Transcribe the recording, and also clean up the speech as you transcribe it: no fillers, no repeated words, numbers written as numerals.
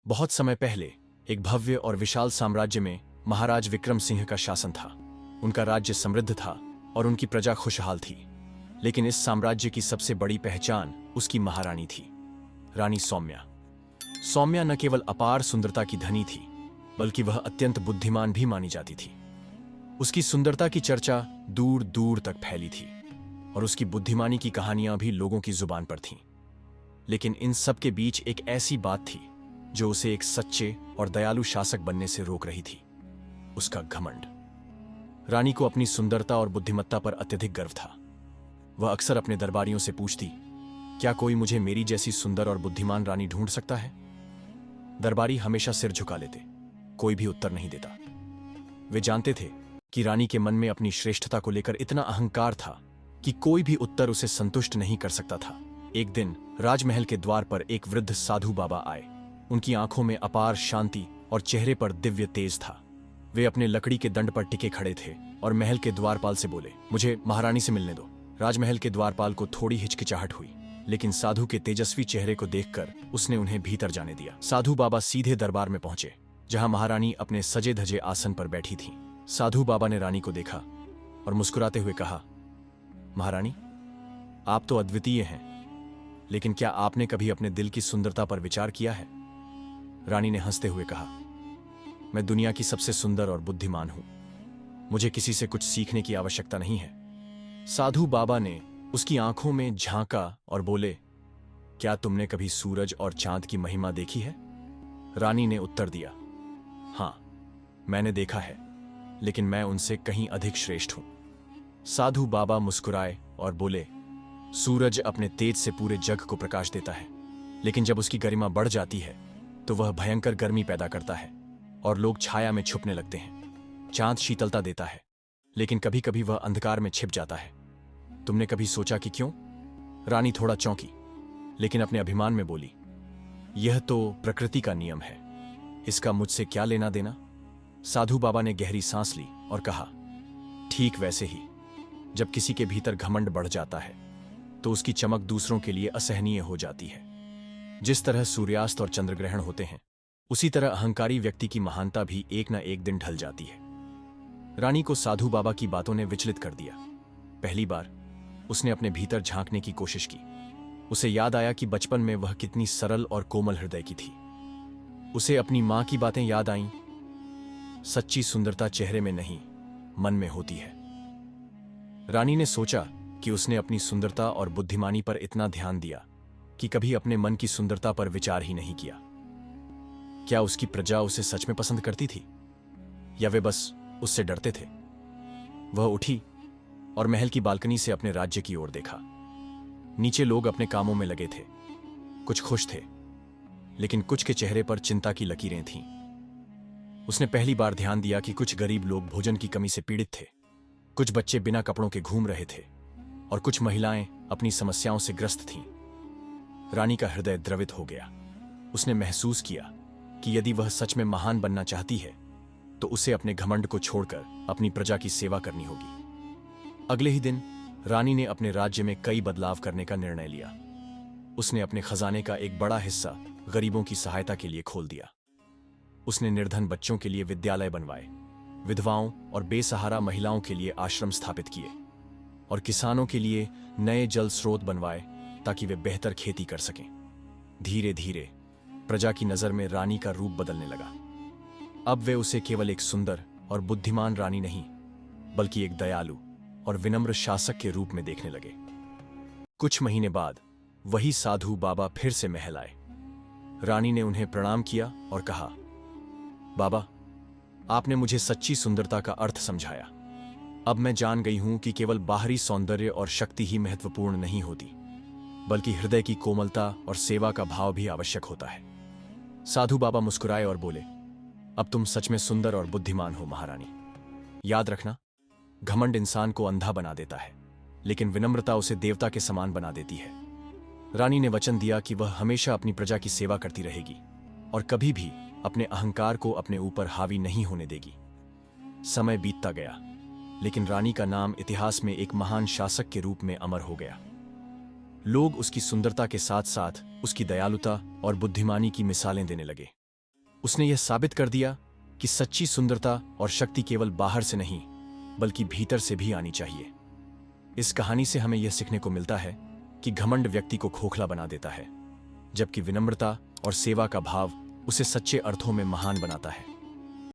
बहुत समय पहले एक भव्य और विशाल साम्राज्य में महाराज विक्रम सिंह का शासन था। उनका राज्य समृद्ध था और उनकी प्रजा खुशहाल थी। लेकिन इस साम्राज्य की सबसे बड़ी पहचान उसकी महारानी थी, रानी सौम्या। सौम्या न केवल अपार सुंदरता की धनी थी, बल्कि वह अत्यंत बुद्धिमान भी मानी जाती थी। उसकी सुंदरता की चर्चा दूर दूर तक फैली थी और उसकी बुद्धिमानी की कहानियां भी लोगों की जुबान पर थीं। लेकिन इन सब के बीच एक ऐसी बात थी जो उसे एक सच्चे और दयालु शासक बनने से रोक रही थी, उसका घमंड। रानी को अपनी सुंदरता और बुद्धिमत्ता पर अत्यधिक गर्व था। वह अक्सर अपने दरबारियों से पूछती, क्या कोई मुझे मेरी जैसी सुंदर और बुद्धिमान रानी ढूंढ सकता है? दरबारी हमेशा सिर झुका लेते, कोई भी उत्तर नहीं देता। वे जानते थे कि रानी के मन में अपनी श्रेष्ठता को लेकर इतना अहंकार था कि कोई भी उत्तर उसे संतुष्ट नहीं कर सकता था। एक दिन राजमहल के द्वार पर एक वृद्ध साधु बाबा आए। उनकी आंखों में अपार शांति और चेहरे पर दिव्य तेज था। वे अपने लकड़ी के दंड पर टिके खड़े थे और महल के द्वारपाल से बोले, मुझे महारानी से मिलने दो। राजमहल के द्वारपाल को थोड़ी हिचकिचाहट हुई, लेकिन साधु के तेजस्वी चेहरे को देखकर उसने उन्हें भीतर जाने दिया। साधु बाबा सीधे दरबार में पहुंचे, जहां महारानी अपने सजे धजे आसन पर बैठी थीं। साधु बाबा ने रानी को देखा और मुस्कुराते हुए कहा, महारानी, आप तो अद्वितीय हैं, लेकिन क्या आपने कभी अपने दिल की सुंदरता पर विचार किया है? रानी ने हंसते हुए कहा, मैं दुनिया की सबसे सुंदर और बुद्धिमान हूं। मुझे किसी से कुछ सीखने की आवश्यकता नहीं है। साधु बाबा ने उसकी आंखों में झांका और बोले, क्या तुमने कभी सूरज और चांद की महिमा देखी है? रानी ने उत्तर दिया, हां, मैंने देखा है, लेकिन मैं उनसे कहीं अधिक श्रेष्ठ हूं। साधु बाबा मुस्कुराए और बोले, सूरज अपने तेज से पूरे जग को प्रकाश देता है, लेकिन जब उसकी गरिमा बढ़ जाती है तो वह भयंकर गर्मी पैदा करता है और लोग छाया में छुपने लगते हैं। चांद शीतलता देता है, लेकिन कभी कभी वह अंधकार में छिप जाता है। तुमने कभी सोचा कि क्यों? रानी थोड़ा चौंकी, लेकिन अपने अभिमान में बोली, यह तो प्रकृति का नियम है, इसका मुझसे क्या लेना देना? साधु बाबा ने गहरी सांस ली और कहा, ठीक वैसे ही जब किसी के भीतर घमंड बढ़ जाता है तो उसकी चमक दूसरों के लिए असहनीय हो जाती है। जिस तरह सूर्यास्त और चंद्रग्रहण होते हैं, उसी तरह अहंकारी व्यक्ति की महानता भी एक न एक दिन ढल जाती है। रानी को साधु बाबा की बातों ने विचलित कर दिया। पहली बार उसने अपने भीतर झांकने की कोशिश की। उसे याद आया कि बचपन में वह कितनी सरल और कोमल हृदय की थी। उसे अपनी मां की बातें याद आईं, सच्ची सुंदरता चेहरे में नहीं, मन में होती है। रानी ने सोचा कि उसने अपनी सुंदरता और बुद्धिमानी पर इतना ध्यान दिया कि कभी अपने मन की सुंदरता पर विचार ही नहीं किया। क्या उसकी प्रजा उसे सच में पसंद करती थी, या वे बस उससे डरते थे? वह उठी और महल की बालकनी से अपने राज्य की ओर देखा। नीचे लोग अपने कामों में लगे थे। कुछ खुश थे, लेकिन कुछ के चेहरे पर चिंता की लकीरें थीं। उसने पहली बार ध्यान दिया कि कुछ गरीब लोग भोजन की कमी से पीड़ित थे, कुछ बच्चे बिना कपड़ों के घूम रहे थे और कुछ महिलाएं अपनी समस्याओं से ग्रस्त थीं। रानी का हृदय द्रवित हो गया। उसने महसूस किया कि यदि वह सच में महान बनना चाहती है तो उसे अपने घमंड को छोड़कर अपनी प्रजा की सेवा करनी होगी। अगले ही दिन रानी ने अपने राज्य में कई बदलाव करने का निर्णय लिया। उसने अपने खजाने का एक बड़ा हिस्सा गरीबों की सहायता के लिए खोल दिया। उसने निर्धन बच्चों के लिए विद्यालय बनवाए, विधवाओं और बेसहारा महिलाओं के लिए आश्रम स्थापित किए और किसानों के लिए नए जल स्रोत बनवाए ताकि वे बेहतर खेती कर सकें। धीरे धीरे प्रजा की नजर में रानी का रूप बदलने लगा। अब वे उसे केवल एक सुंदर और बुद्धिमान रानी नहीं, बल्कि एक दयालु और विनम्र शासक के रूप में देखने लगे। कुछ महीने बाद वही साधु बाबा फिर से महल आए। रानी ने उन्हें प्रणाम किया और कहा, बाबा, आपने मुझे सच्ची सुंदरता का अर्थ समझाया। अब मैं जान गई हूं कि केवल बाहरी सौंदर्य और शक्ति ही महत्वपूर्ण नहीं होती, बल्कि हृदय की कोमलता और सेवा का भाव भी आवश्यक होता है। साधु बाबा मुस्कुराए और बोले, अब तुम सच में सुंदर और बुद्धिमान हो महारानी। याद रखना, घमंड इंसान को अंधा बना देता है, लेकिन विनम्रता उसे देवता के समान बना देती है। रानी ने वचन दिया कि वह हमेशा अपनी प्रजा की सेवा करती रहेगी और कभी भी अपने अहंकार को अपने ऊपर हावी नहीं होने देगी। समय बीतता गया, लेकिन रानी का नाम इतिहास में एक महान शासक के रूप में अमर हो गया। लोग उसकी सुंदरता के साथ साथ उसकी दयालुता और बुद्धिमानी की मिसालें देने लगे। उसने यह साबित कर दिया कि सच्ची सुंदरता और शक्ति केवल बाहर से नहीं बल्कि भीतर से भी आनी चाहिए। इस कहानी से हमें यह सीखने को मिलता है कि घमंड व्यक्ति को खोखला बना देता है, जबकि विनम्रता और सेवा का भाव उसे सच्चे अर्थों में महान बनाता है।